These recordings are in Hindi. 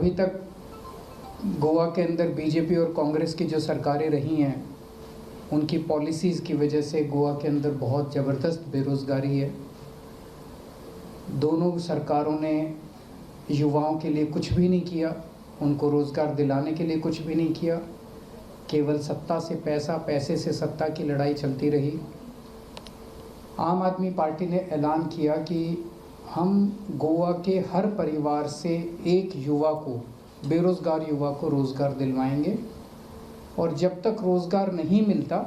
अभी तक गोवा के अंदर बीजेपी और कांग्रेस की जो सरकारें रही हैं, उनकी पॉलिसीज़ की वजह से गोवा के अंदर बहुत ज़बरदस्त बेरोज़गारी है। दोनों सरकारों ने युवाओं के लिए कुछ भी नहीं किया, उनको रोज़गार दिलाने के लिए कुछ भी नहीं किया। केवल सत्ता से पैसा, पैसे से सत्ता की लड़ाई चलती रही। आम आदमी पार्टी ने ऐलान किया कि हम गोवा के हर परिवार से एक युवा को, बेरोज़गार युवा को रोज़गार दिलवाएंगे और जब तक रोज़गार नहीं मिलता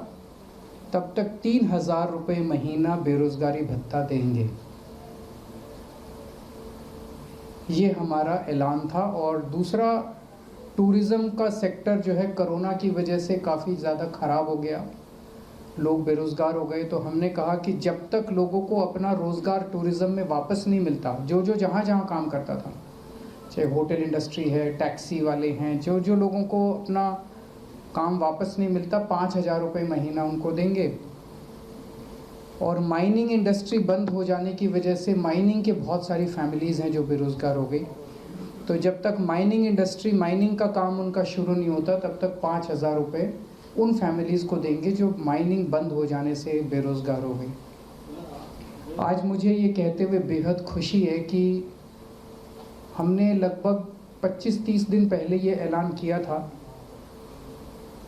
तब तक 3,000 रुपये महीना बेरोज़गारी भत्ता देंगे। ये हमारा ऐलान था। और दूसरा, टूरिज़्म का सेक्टर जो है कोरोना की वजह से काफ़ी ज़्यादा ख़राब हो गया, लोग बेरोज़गार हो गए। तो हमने कहा कि जब तक लोगों को अपना रोज़गार टूरिज़्म में वापस नहीं मिलता, जो जहाँ काम करता था, चाहे होटल इंडस्ट्री है, टैक्सी वाले हैं, जो लोगों को अपना काम वापस नहीं मिलता, 5,000 रुपये महीना उनको देंगे। और माइनिंग इंडस्ट्री बंद हो जाने की वजह से माइनिंग के बहुत सारी फैमिलीज़ हैं जो बेरोज़गार हो गई। तो जब तक माइनिंग का काम उनका शुरू नहीं होता, तब तक 5,000 रुपये उन फैमिलीज़ को देंगे जो माइनिंग बंद हो जाने से बेरोज़गार हो गई। आज मुझे ये कहते हुए बेहद खुशी है कि हमने लगभग 25-30 दिन पहले ये ऐलान किया था,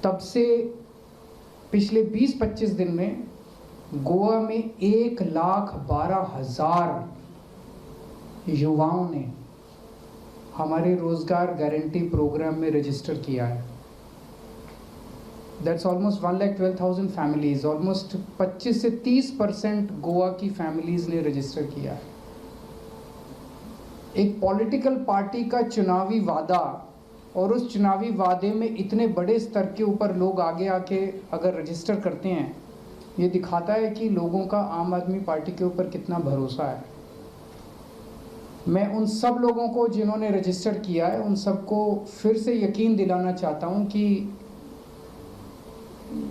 तब से पिछले 20-25 दिन में गोवा में 1,12,000 युवाओं ने हमारे रोज़गार गारंटी प्रोग्राम में रजिस्टर किया है। दैट्स ऑलमोस्ट 1,12,000 फैमिलीज़, ऑलमोस्ट 25 से 30% गोवा की फैमिलीज़ ने रजिस्टर किया है। एक पॉलिटिकल पार्टी का चुनावी वादा, और उस चुनावी वादे में इतने बड़े स्तर के ऊपर लोग आगे आके अगर रजिस्टर करते हैं, ये दिखाता है कि लोगों का आम आदमी पार्टी के ऊपर कितना भरोसा है। मैं उन सब लोगों को जिन्होंने रजिस्टर किया है, उन सबको फिर से यकीन दिलाना चाहता हूँ कि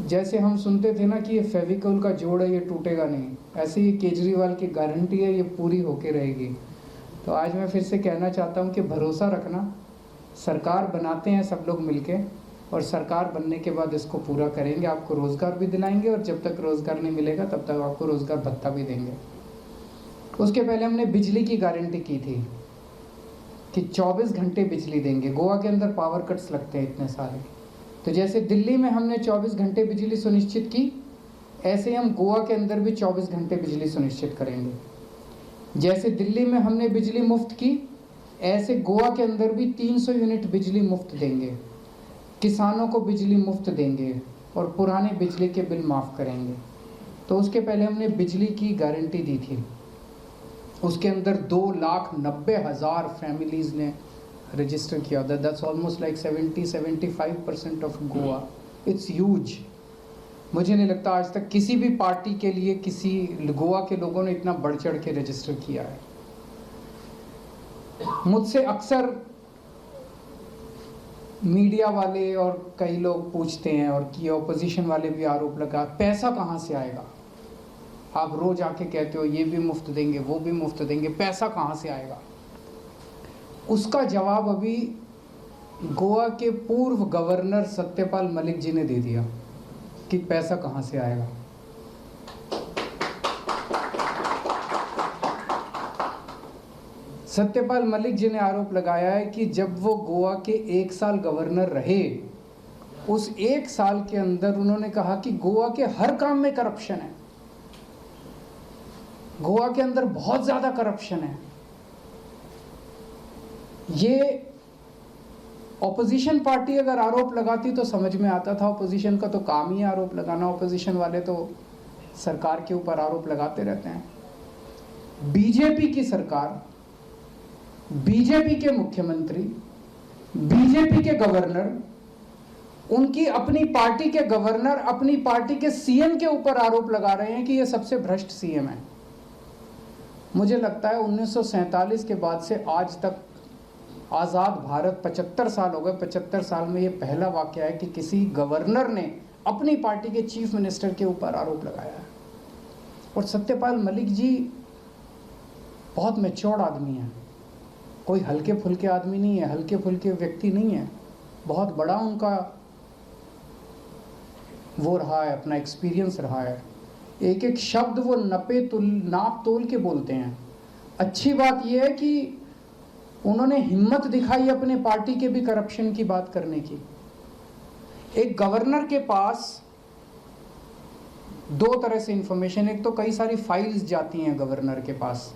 जैसे हम सुनते थे ना कि ये फेविकोल का जोड़ है, ये टूटेगा नहीं, ऐसे ही केजरीवाल की गारंटी है, ये पूरी होके रहेगी। तो आज मैं फिर से कहना चाहता हूँ कि भरोसा रखना, सरकार बनाते हैं सब लोग मिलके, और सरकार बनने के बाद इसको पूरा करेंगे, आपको रोज़गार भी दिलाएंगे, और जब तक रोज़गार नहीं मिलेगा तब तक आपको रोज़गार भत्ता भी देंगे। उसके पहले हमने बिजली की गारंटी की थी कि 24 घंटे बिजली देंगे। गोवा के अंदर पावर कट्स लगते हैं इतने सारे, तो जैसे दिल्ली में हमने 24 घंटे बिजली सुनिश्चित की, ऐसे हम गोवा के अंदर भी 24 घंटे बिजली सुनिश्चित करेंगे। जैसे दिल्ली में हमने बिजली मुफ्त की, ऐसे गोवा के अंदर भी 300 यूनिट बिजली मुफ्त देंगे, किसानों को बिजली मुफ्त देंगे और पुराने बिजली के बिल माफ़ करेंगे। तो उसके पहले हमने बिजली की गारंटी दी थी, उसके अंदर 2,90,000 फैमिलीज़ ने रजिस्टर किया। That's almost like 70-75% of Goa. It's huge. मुझे नहीं लगता आज तक किसी भी पार्टी के लिए किसी गोवा के लोगों ने इतना बढ़ चढ़ के रजिस्टर किया है। मुझसे अक्सर मीडिया वाले और कई लोग पूछते हैं, और कि ऑपोजिशन वाले भी आरोप लगा, पैसा कहाँ से आएगा? आप रोज आके कहते हो ये भी मुफ्त देंगे, वो भी मुफ्त देंगे, पैसा कहाँ से आएगा? उसका जवाब अभी गोवा के पूर्व गवर्नर सत्यपाल मलिक जी ने दे दिया कि पैसा कहाँ से आएगा। सत्यपाल मलिक जी ने आरोप लगाया है कि जब वो गोवा के 1 साल गवर्नर रहे, उस 1 साल के अंदर उन्होंने कहा कि गोवा के हर काम में करप्शन है, गोवा के अंदर बहुत ज़्यादा करप्शन है। ये ऑपोजिशन पार्टी अगर आरोप लगाती तो समझ में आता था, ऑपोजिशन का तो काम ही आरोप लगाना, ऑपोजिशन वाले तो सरकार के ऊपर आरोप लगाते रहते हैं। बीजेपी की सरकार, बीजेपी के मुख्यमंत्री, बीजेपी के गवर्नर, उनकी अपनी पार्टी के गवर्नर अपनी पार्टी के सीएम के ऊपर आरोप लगा रहे हैं कि ये सबसे भ्रष्ट सीएम है। मुझे लगता है 1947 के बाद से आज तक आज़ाद भारत 75 साल हो गए, 75 साल में ये पहला वाक़या है कि किसी गवर्नर ने अपनी पार्टी के चीफ मिनिस्टर के ऊपर आरोप लगाया है। और सत्यपाल मलिक जी बहुत मैच्योर्ड आदमी हैं, कोई हल्के फुल्के आदमी नहीं है, हल्के फुल्के व्यक्ति नहीं है, बहुत बड़ा उनका वो रहा है, अपना एक्सपीरियंस रहा है। एक एक शब्द वो नाप तोल के बोलते हैं। अच्छी बात यह है कि उन्होंने हिम्मत दिखाई अपने पार्टी के भी करप्शन की बात करने की। एक गवर्नर के पास दो तरह से इंफॉर्मेशन, एक तो कई सारी फाइल्स जाती हैं गवर्नर के पास,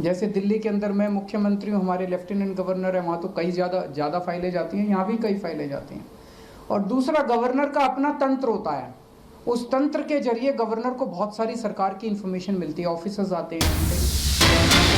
जैसे दिल्ली के अंदर मैं मुख्यमंत्री हूँ, हमारे लेफ्टिनेंट गवर्नर है, वहाँ तो कई ज़्यादा फाइलें जाती हैं, यहाँ भी कई फाइलें जाती हैं। और दूसरा, गवर्नर का अपना तंत्र होता है, उस तंत्र के जरिए गवर्नर को बहुत सारी सरकार की इंफॉर्मेशन मिलती है, ऑफिसर्स आते हैं,